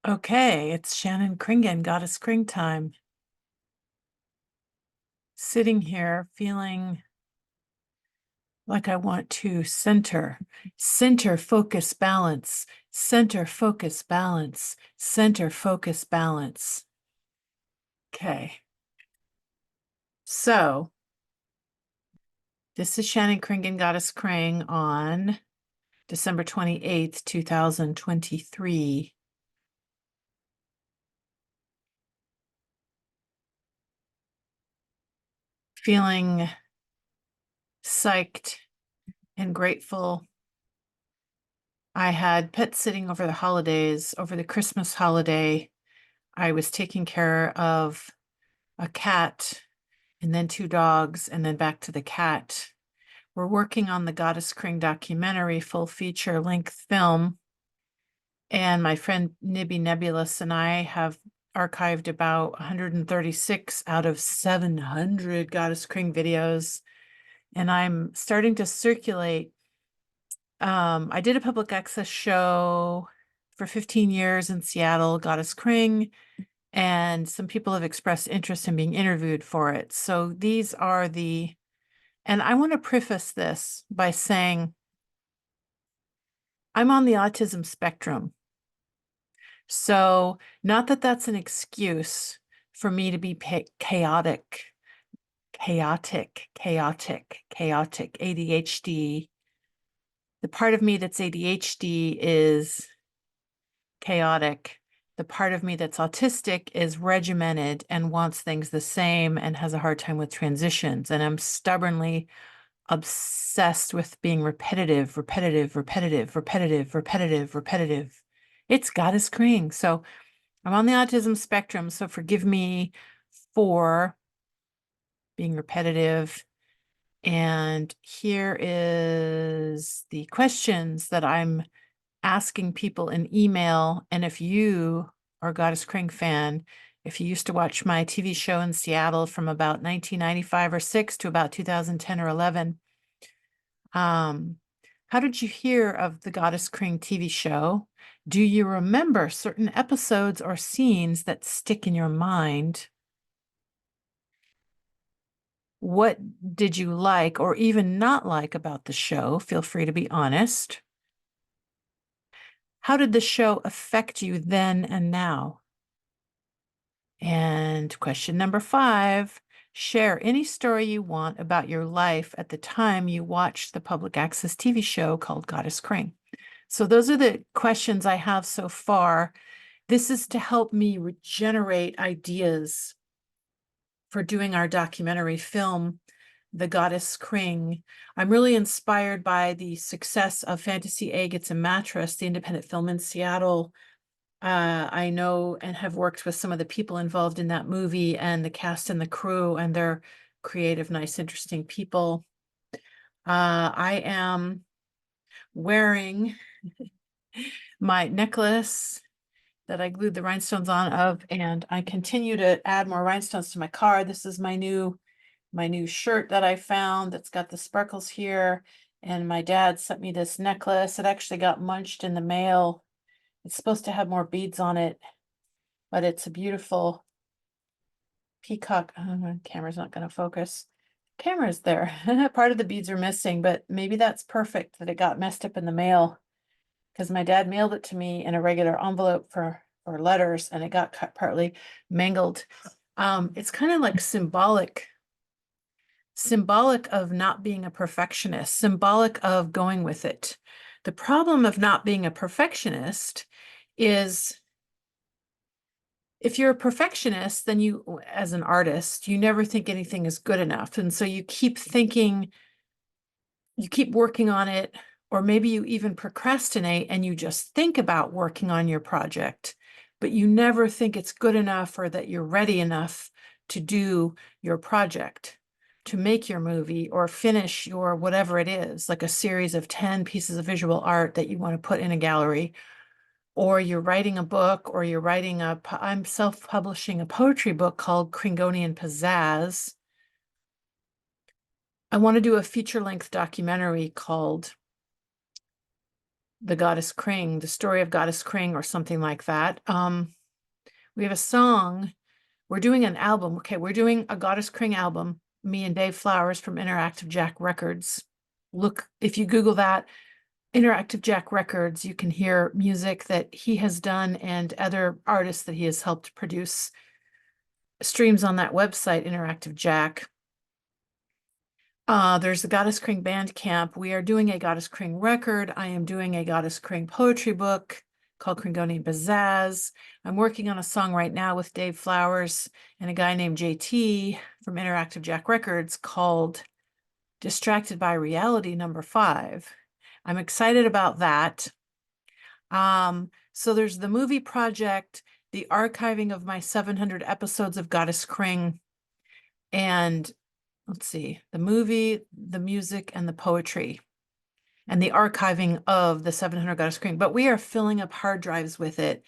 Okay, it's Shannon Kringen, Goddess Kring time. Sitting here feeling like I want to center, focus, balance, center, focus, balance, center, focus, balance. Okay. So this is Shannon Kringen, Goddess Kring on December 28th, 2023. Feeling psyched and grateful. I had pet sitting over the holidays, over the Christmas holiday. I was taking care of a cat and then two dogs and then back to the cat. We're working on the Goddess Kring documentary, full feature length film. And my friend Nibby Nebulous and I have archived about 136 out of 700 Goddess Kring videos. And I'm starting to circulate. I did a public access show for 15 years in Seattle, Goddess Kring, and some people have expressed interest in being interviewed for it. So these are and I want to preface this by saying I'm on the autism spectrum. So not that that's an excuse for me to be chaotic, ADHD. The part of me that's ADHD is chaotic. The part of me that's autistic is regimented and wants things the same and has a hard time with transitions. And I'm stubbornly obsessed with being repetitive. It's Goddess Kring. So I'm on the autism spectrum. So forgive me for being repetitive. And here is the questions that I'm asking people in email. And if you are a Goddess Kring fan, if you used to watch my TV show in Seattle from about 1995 or 6 to about 2010 or 11, how did you hear of the Goddess Kring TV show? Do you remember certain episodes or scenes that stick in your mind? What did you like or even not like about the show? Feel free to be honest. How did the show affect you then and now? And question number 5, share any story you want about your life at the time you watched the public access TV show called Goddess Kring. So those are the questions I have so far. This is to help me regenerate ideas for doing our documentary film, The Goddess Kring. I'm really inspired by the success of Fantasy Egg, It's a Mattress, the independent film in Seattle. I know and have worked with some of the people involved in that movie and the cast and the crew, and they're creative, nice, interesting people. I am wearing my necklace that I glued the rhinestones on and I continue to add more rhinestones to my car. This is my new shirt that I found that's got the sparkles here. And my dad sent me this necklace. It actually got munched in the mail. It's supposed to have more beads on it, but it's a beautiful peacock. Camera's not going to focus. Camera's there. Part of the beads are missing, but maybe that's perfect that it got messed up in the mail because my dad mailed it to me in a regular envelope for letters and it got cut partly mangled. It's kind of like symbolic of not being a perfectionist, symbolic of going with it. The problem of not being a perfectionist is if you're a perfectionist, then you, as an artist, you never think anything is good enough. And so you keep thinking, you keep working on it, or maybe you even procrastinate and you just think about working on your project, but you never think it's good enough or that you're ready enough to do your project, to make your movie or finish your whatever it is, like a series of 10 pieces of visual art that you want to put in a gallery, or you're writing a book, or you're writing I'm self-publishing a poetry book called Kringonian Pizzazz. I want to do a feature-length documentary called the goddess Kring, the story of goddess Kring, or something like that. We have a song. We're doing an album. Okay, we're doing a goddess Kring album. Me and Dave Flowers from Interactive Jack Records. Look, if you Google that, Interactive Jack Records, you can hear music that he has done and other artists that he has helped produce. Streams on that website, Interactive Jack. There's the Goddess Kring Bandcamp. We are doing a Goddess Kring record. I am doing a Goddess Kring poetry book called Kringonian Pizzazz. I'm working on a song right now with Dave Flowers and a guy named JT from Interactive Jack Records called Distracted by Reality number 5. I'm excited about that. So there's the movie project, the archiving of my 700 episodes of Goddess Kring, and let's see, the movie, the music, and the poetry, and the archiving of the 700 Goddess Kring. But we are filling up hard drives with it.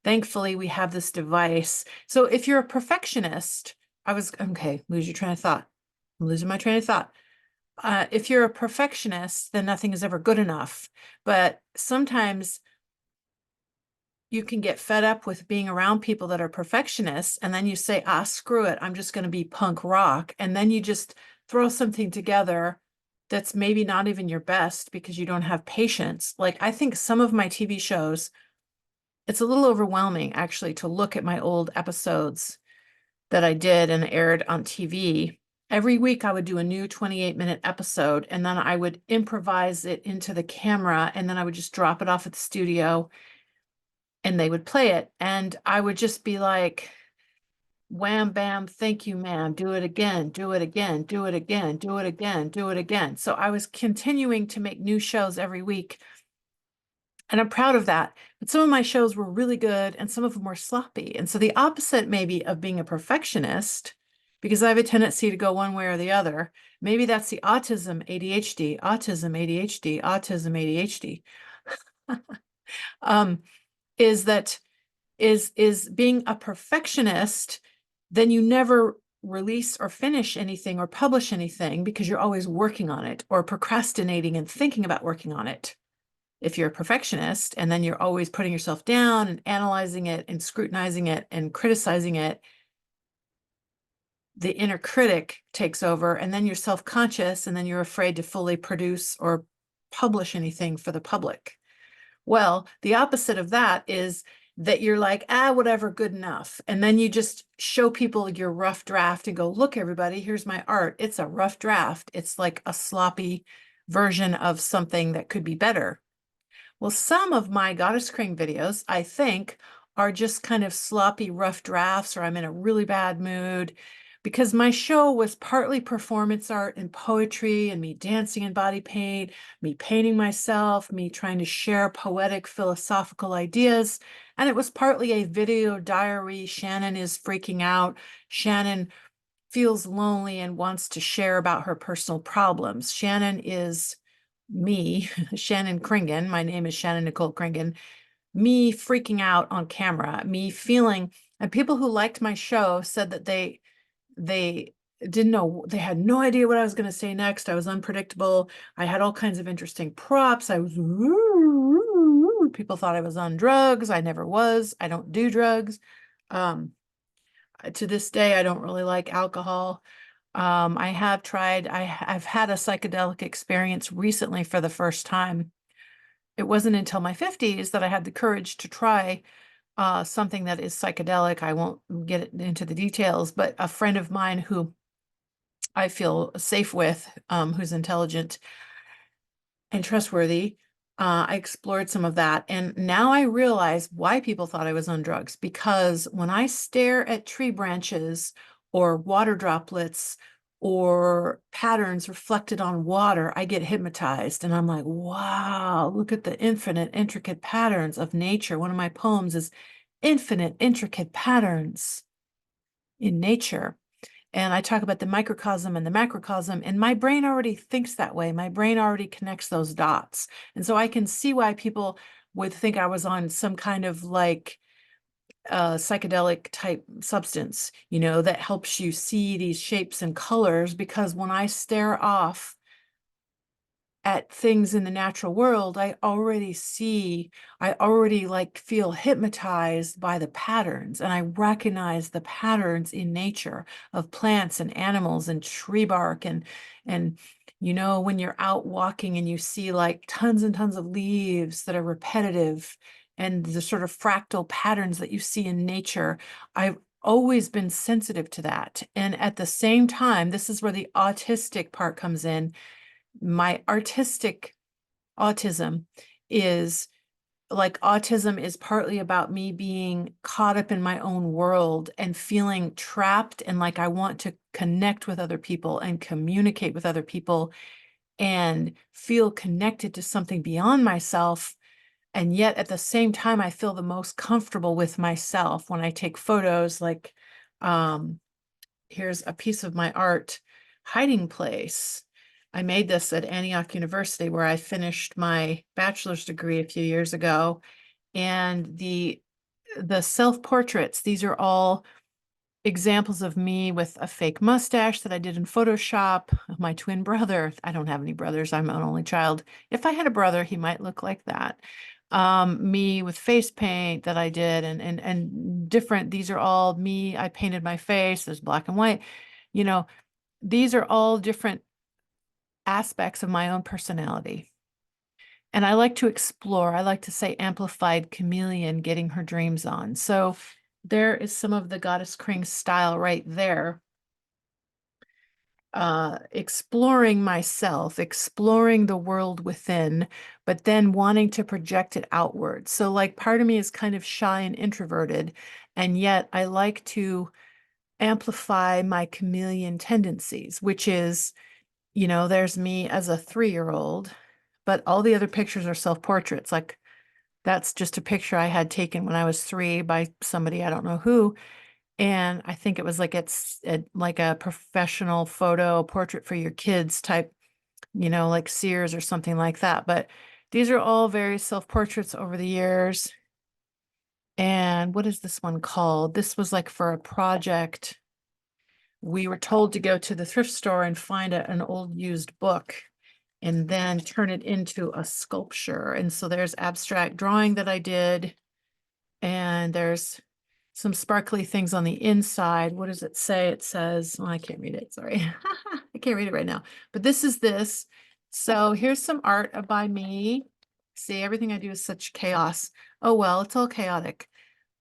Thankfully, we have this device. So if you're a perfectionist, okay, lose your train of thought. I'm losing my train of thought. If you're a perfectionist, then nothing is ever good enough. But sometimes you can get fed up with being around people that are perfectionists, and then you say, screw it, I'm just going to be punk rock. And then you just throw something together that's maybe not even your best because you don't have patience. Like, I think some of my TV shows, it's a little overwhelming actually to look at my old episodes that I did and aired on TV. Every week I would do a new 28-minute episode, and then I would improvise it into the camera, and then I would just drop it off at the studio and they would play it. And I would just be like, wham, bam, thank you, ma'am. Do it again, do it again, do it again, do it again, do it again. So I was continuing to make new shows every week. And I'm proud of that. But some of my shows were really good and some of them were sloppy. And so the opposite maybe of being a perfectionist, because I have a tendency to go one way or the other. Maybe that's the autism, ADHD, autism, ADHD, autism, ADHD. Is that is being a perfectionist, then you never release or finish anything or publish anything because you're always working on it or procrastinating and thinking about working on it. If you're a perfectionist and then you're always putting yourself down and analyzing it and scrutinizing it and criticizing it, the inner critic takes over, and then you're self-conscious, and then you're afraid to fully produce or publish anything for the public. Well, the opposite of that is that you're like, whatever, good enough. And then you just show people your rough draft and go, look, everybody, here's my art. It's a rough draft. It's like a sloppy version of something that could be better. Well, some of my Goddess Kring videos, I think, are just kind of sloppy, rough drafts, or I'm in a really bad mood, because my show was partly performance art and poetry and me dancing in body paint, me painting myself, me trying to share poetic, philosophical ideas. And it was partly a video diary. Shannon is freaking out. Shannon feels lonely and wants to share about her personal problems. Shannon is me, Shannon Kringen. My name is Shannon Nicole Kringen. Me freaking out on camera, me feeling, and people who liked my show said that they didn't know, they had no idea what I was going to say next. I was unpredictable. I had all kinds of interesting props. People thought I was on drugs. I never was. I don't do drugs. To this day, I don't really like alcohol. I've had a psychedelic experience recently for the first time. It wasn't until my 50s that I had the courage to try something that is psychedelic. I won't get into the details, but a friend of mine who I feel safe with, who's intelligent and trustworthy, I explored some of that. And now I realize why people thought I was on drugs, because when I stare at tree branches or water droplets or patterns reflected on water, I get hypnotized. And I'm like, wow, look at the infinite, intricate patterns of nature. One of my poems is infinite, intricate patterns in nature. And I talk about the microcosm and the macrocosm, and my brain already thinks that way. My brain already connects those dots. And so I can see why people would think I was on some kind of like psychedelic type substance, that helps you see these shapes and colors, because when I stare off at things in the natural world, I already like feel hypnotized by the patterns, and I recognize the patterns in nature of plants and animals and tree bark and when you're out walking and you see like tons and tons of leaves that are repetitive and the sort of fractal patterns that you see in nature, I've always been sensitive to that. And at the same time, this is where the autistic part comes in. My artistic autism is autism is partly about me being caught up in my own world and feeling trapped and like I want to connect with other people and communicate with other people and feel connected to something beyond myself. And yet at the same time, I feel the most comfortable with myself when I take photos. Um, here's a piece of my art, hiding place. I made this at Antioch University where I finished my bachelor's degree a few years ago. And the self-portraits, these are all examples of me with a fake mustache that I did in Photoshop. My twin brother, I don't have any brothers, I'm an only child. If I had a brother, he might look like that. Me with face paint that I did and different, these are all me. I painted my face, there's black and white. You know, these are all different aspects of my own personality. And I like to explore, I like to say amplified chameleon getting her dreams on. So there is some of the Goddess Kring style right there. Exploring myself, exploring the world within, but then wanting to project it outward. So like part of me is kind of shy and introverted, and yet I like to amplify my chameleon tendencies, which is, there's me as a 3-year-old, but all the other pictures are self-portraits. Like that's just a picture I had taken when I was 3 by somebody, I don't know who. And I think it was like a professional photo portrait for your kids type, like Sears or something like that. But these are all various self-portraits over the years. And what is this one called? This was like for a project. We were told to go to the thrift store and find an old used book and then turn it into a sculpture. And so there's abstract drawing that I did, and there's some sparkly things on the inside. What does it say? It says, well, I can't read it, sorry. I can't read it right now, but this is this. So here's some art by me. See, everything I do is such chaos. Oh, well, it's all chaotic,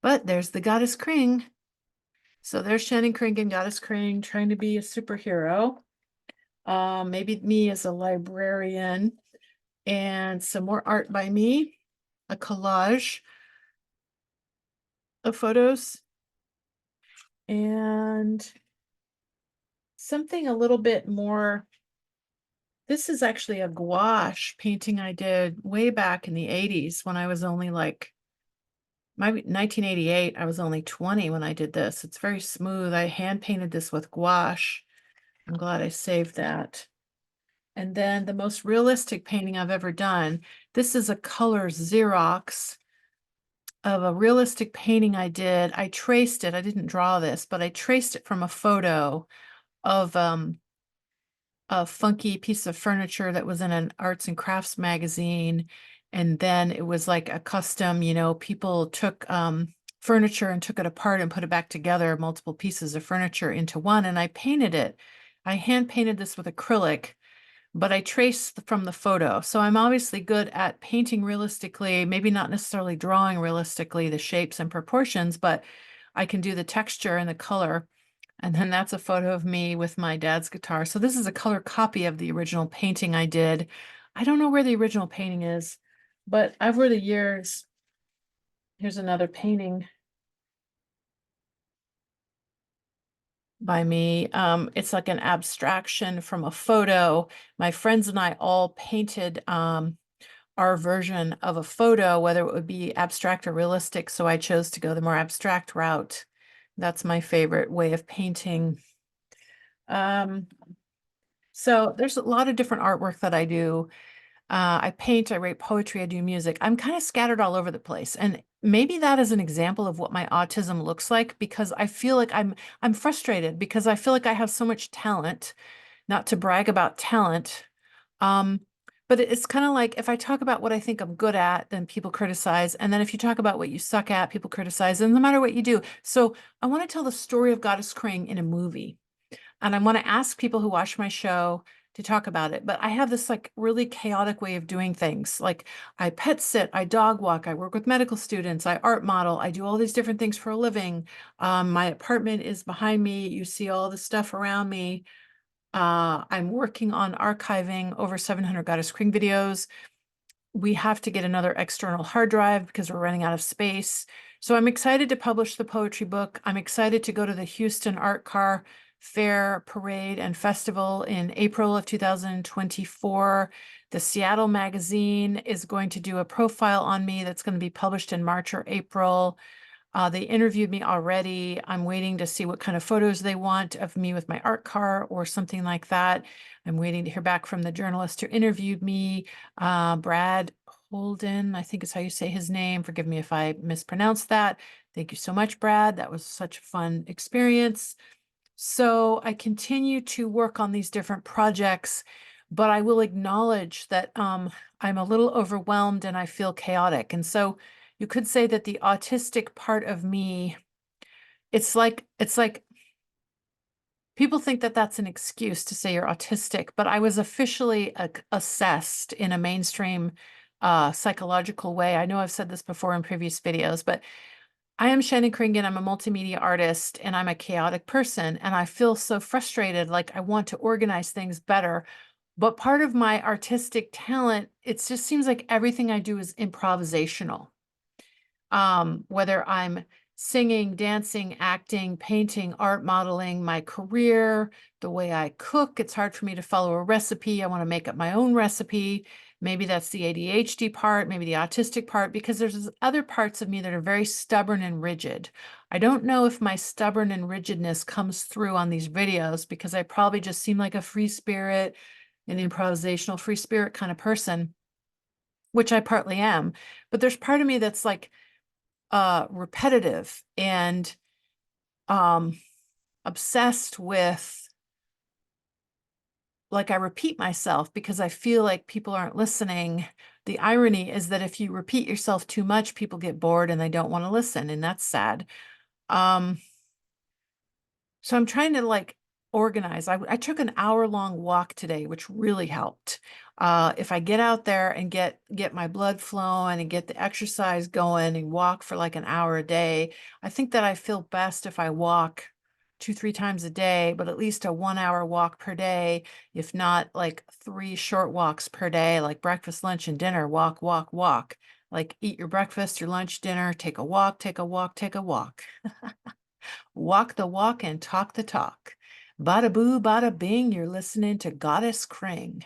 but there's the Goddess Kring. So there's Shannon Kringen, Goddess Kring, trying to be a superhero. Maybe me as a librarian, and some more art by me, a collage of photos, and something a little bit more. This is actually a gouache painting I did way back in the 80s when I was only like, 1988, I was only 20 when I did this. It's very smooth. I hand painted this with gouache. I'm glad I saved that. And then the most realistic painting I've ever done, this is a color Xerox of a realistic painting I did. I traced it. I didn't draw this, but I traced it from a photo of a funky piece of furniture that was in an arts and crafts magazine. And then it was like a custom, people took furniture and took it apart and put it back together, multiple pieces of furniture into one. And I painted it. I hand painted this with acrylic, but I traced from the photo. So I'm obviously good at painting realistically, maybe not necessarily drawing realistically the shapes and proportions, but I can do the texture and the color. And then that's a photo of me with my dad's guitar. So this is a color copy of the original painting I did. I don't know where the original painting is, but over the years, here's another painting by me. It's like an abstraction from a photo. My friends and I all painted our version of a photo, whether it would be abstract or realistic. So I chose to go the more abstract route. That's my favorite way of painting. So there's a lot of different artwork that I do. I paint, I write poetry, I do music. I'm kind of scattered all over the place. And maybe that is an example of what my autism looks like, because I feel like I'm frustrated because I feel like I have so much talent, not to brag about talent. Um, but it's kind of like if I talk about what I think I'm good at, then people criticize. And then if you talk about what you suck at, people criticize. And no matter what you do. So I want to tell the story of Goddess Kring in a movie. And I want to ask people who watch my show to talk about it. But I have this like really chaotic way of doing things. Like I pet sit, I dog walk, I work with medical students, I art model, I do all these different things for a living. My apartment is behind me. You see all the stuff around me. I'm working on archiving over 700 Goddess Kring videos. We have to get another external hard drive because we're running out of space. So I'm excited to publish the poetry book. I'm excited to go to the Houston Art Car Fair, Parade, and Festival in April of 2024. The Seattle Magazine is going to do a profile on me that's going to be published in March or April. They interviewed me already. I'm waiting to see what kind of photos they want of me with my art car or something like that. I'm waiting to hear back from the journalist who interviewed me, Brad Holden, I think is how you say his name. Forgive me if I mispronounced that. Thank you so much, Brad. That was such a fun experience. So I continue to work on these different projects, but I will acknowledge that I'm a little overwhelmed and I feel chaotic. And so you could say that the autistic part of me, it's like people think that that's an excuse to say you're autistic, but I was officially assessed in a mainstream psychological way. I know I've said this before in previous videos, but I am Shannon Kringen. I'm a multimedia artist and I'm a chaotic person. And I feel so frustrated, like I want to organize things better. But part of my artistic talent, it just seems like everything I do is improvisational. Whether I'm singing, dancing, acting, painting, art modeling, my career, the way I cook, it's hard for me to follow a recipe. I want to make up my own recipe. Maybe that's the ADHD part, maybe the autistic part, because there's other parts of me that are very stubborn and rigid. I don't know if my stubborn and rigidness comes through on these videos because I probably just seem like a free spirit, an improvisational free spirit kind of person, which I partly am. But there's part of me that's like, repetitive and um, obsessed with, like I repeat myself because I feel like people aren't listening. The irony is that if you repeat yourself too much, people get bored and they don't want to listen, and that's sad. Um, So I'm trying to like organize. I took an hour-long walk today, which really helped. If I get out there and get my blood flowing and get the exercise going and walk for like an hour a day, I think that I feel best if I walk 2, 3 times a day, but at least a 1 hour walk per day, if not like 3 short walks per day, like breakfast, lunch, and dinner, walk, walk, walk. Like eat your breakfast, your lunch, dinner, take a walk, take a walk, take a walk. Walk the walk and talk the talk. Bada boo, bada bing, you're listening to Goddess Kring.